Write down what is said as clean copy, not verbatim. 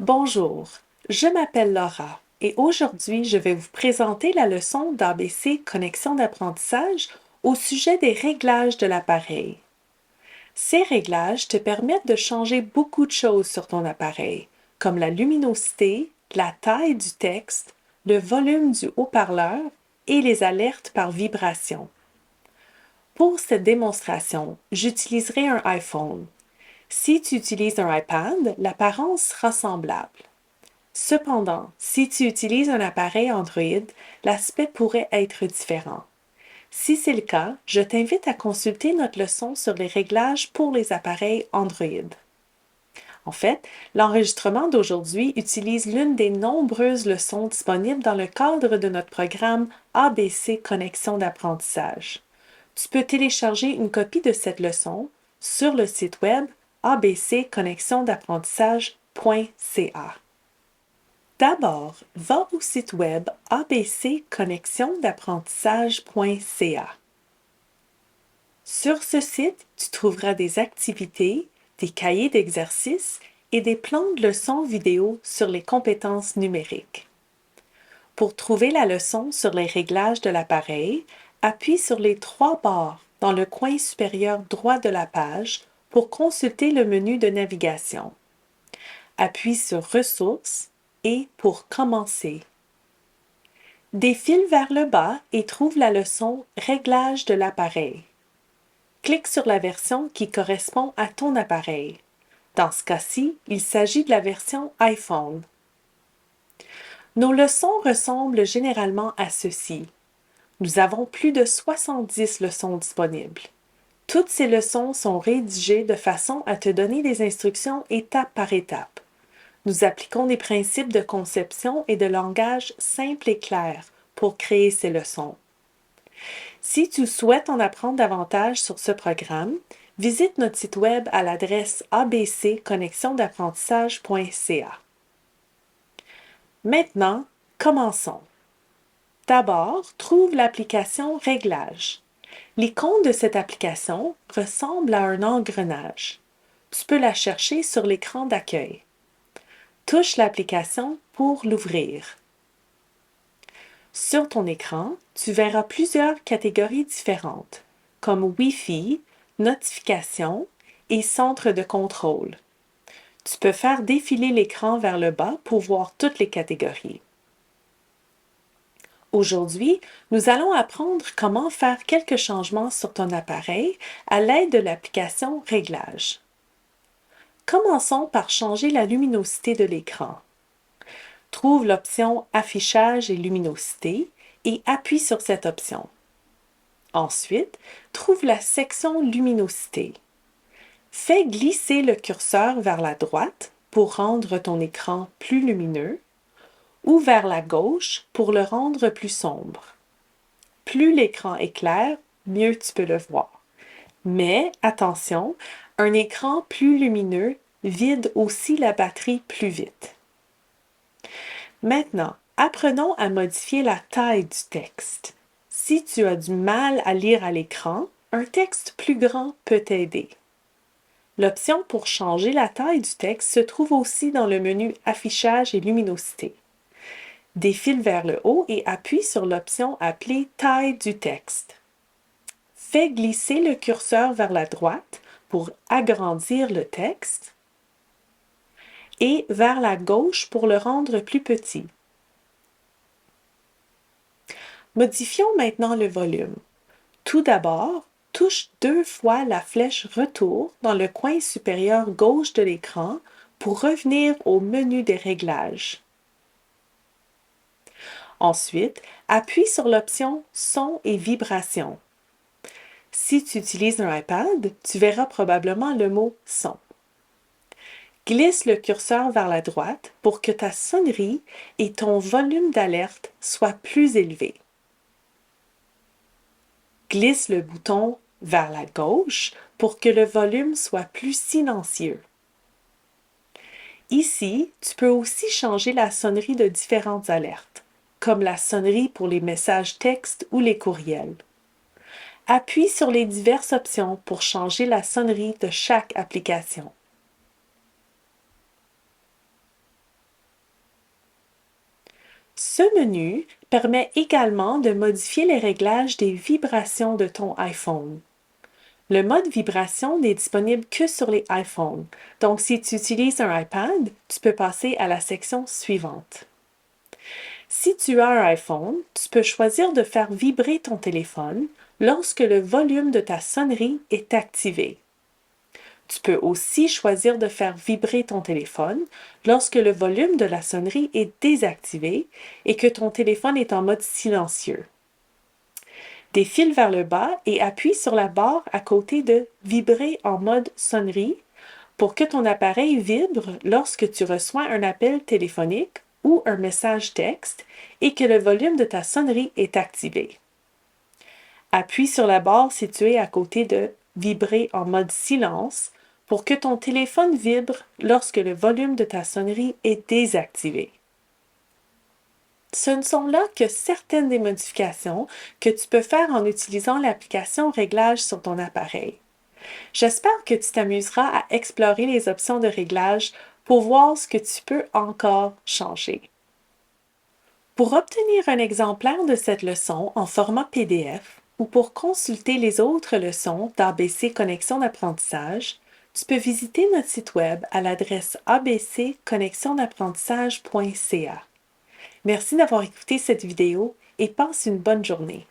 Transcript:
Bonjour, je m'appelle Laura et aujourd'hui je vais vous présenter la leçon d'ABC Connexion d'apprentissage au sujet des réglages de l'appareil. Ces réglages te permettent de changer beaucoup de choses sur ton appareil, comme la luminosité, la taille du texte, le volume du haut-parleur et les alertes par vibration. Pour cette démonstration, j'utiliserai un iPhone. Si tu utilises un iPad, l'apparence sera semblable. Cependant, si tu utilises un appareil Android, l'aspect pourrait être différent. Si c'est le cas, je t'invite à consulter notre leçon sur les réglages pour les appareils Android. En fait, l'enregistrement d'aujourd'hui utilise l'une des nombreuses leçons disponibles dans le cadre de notre programme ABC Connexion d'apprentissage. Tu peux télécharger une copie de cette leçon sur le site web abcconnexionDapprentissage.ca. D'abord, va au site web abcconnexionDapprentissage.ca. Sur ce site, tu trouveras des activités, des cahiers d'exercices et des plans de leçons vidéo sur les compétences numériques. Pour trouver la leçon sur les réglages de l'appareil, appuie sur les trois barres dans le coin supérieur droit de la page pour consulter le menu de navigation. Appuie sur Ressources et pour commencer. Défile vers le bas et trouve la leçon Réglages de l'appareil. Clique sur la version qui correspond à ton appareil. Dans ce cas-ci, il s'agit de la version iPhone. Nos leçons ressemblent généralement à ceci. Nous avons plus de 70 leçons disponibles. Toutes ces leçons sont rédigées de façon à te donner des instructions étape par étape. Nous appliquons des principes de conception et de langage simples et clairs pour créer ces leçons. Si tu souhaites en apprendre davantage sur ce programme, visite notre site web à l'adresse abcconnexionDapprentissage.ca. Maintenant, commençons. D'abord, trouve l'application Réglages. L'icône de cette application ressemble à un engrenage. Tu peux la chercher sur l'écran d'accueil. Touche l'application pour l'ouvrir. Sur ton écran, tu verras plusieurs catégories différentes, comme Wi-Fi, notifications et centre de contrôle. Tu peux faire défiler l'écran vers le bas pour voir toutes les catégories. Aujourd'hui, nous allons apprendre comment faire quelques changements sur ton appareil à l'aide de l'application Réglages. Commençons par changer la luminosité de l'écran. Trouve l'option Affichage et luminosité et appuie sur cette option. Ensuite, trouve la section Luminosité. Fais glisser le curseur vers la droite pour rendre ton écran plus lumineux ou vers la gauche pour le rendre plus sombre. Plus l'écran est clair, mieux tu peux le voir. Mais attention, un écran plus lumineux vide aussi la batterie plus vite. Maintenant, apprenons à modifier la taille du texte. Si tu as du mal à lire à l'écran, un texte plus grand peut t'aider. L'option pour changer la taille du texte se trouve aussi dans le menu Affichage et luminosité. Défile vers le haut et appuie sur l'option appelée Taille du texte. Fais glisser le curseur vers la droite pour agrandir le texte et vers la gauche pour le rendre plus petit. Modifions maintenant le volume. Tout d'abord, touche 2 fois la flèche Retour dans le coin supérieur gauche de l'écran pour revenir au menu des réglages. Ensuite, appuie sur l'option Son et vibration. Si tu utilises un iPad, tu verras probablement le mot Son. Glisse le curseur vers la droite pour que ta sonnerie et ton volume d'alerte soient plus élevés. Glisse le bouton vers la gauche pour que le volume soit plus silencieux. Ici, tu peux aussi changer la sonnerie de différentes alertes, comme la sonnerie pour les messages textes ou les courriels. Appuie sur les diverses options pour changer la sonnerie de chaque application. Ce menu permet également de modifier les réglages des vibrations de ton iPhone. Le mode vibration n'est disponible que sur les iPhones, donc si tu utilises un iPad, tu peux passer à la section suivante. Si tu as un iPhone, tu peux choisir de faire vibrer ton téléphone lorsque le volume de ta sonnerie est activé. Tu peux aussi choisir de faire vibrer ton téléphone lorsque le volume de la sonnerie est désactivé et que ton téléphone est en mode silencieux. Défile vers le bas et appuie sur la barre à côté de Vibrer en mode sonnerie pour que ton appareil vibre lorsque tu reçois un appel téléphonique ou un message texte et que le volume de ta sonnerie est activé. Appuie sur la barre située à côté de Vibrer en mode silence pour que ton téléphone vibre lorsque le volume de ta sonnerie est désactivé. Ce ne sont là que certaines des modifications que tu peux faire en utilisant l'application Réglages sur ton appareil. J'espère que tu t'amuseras à explorer les options de réglage pour voir ce que tu peux encore changer. Pour obtenir un exemplaire de cette leçon en format PDF ou pour consulter les autres leçons d'ABC Connexion d'apprentissage, tu peux visiter notre site web à l'adresse abcconnexionapprentissage.ca. Merci d'avoir écouté cette vidéo et passe une bonne journée.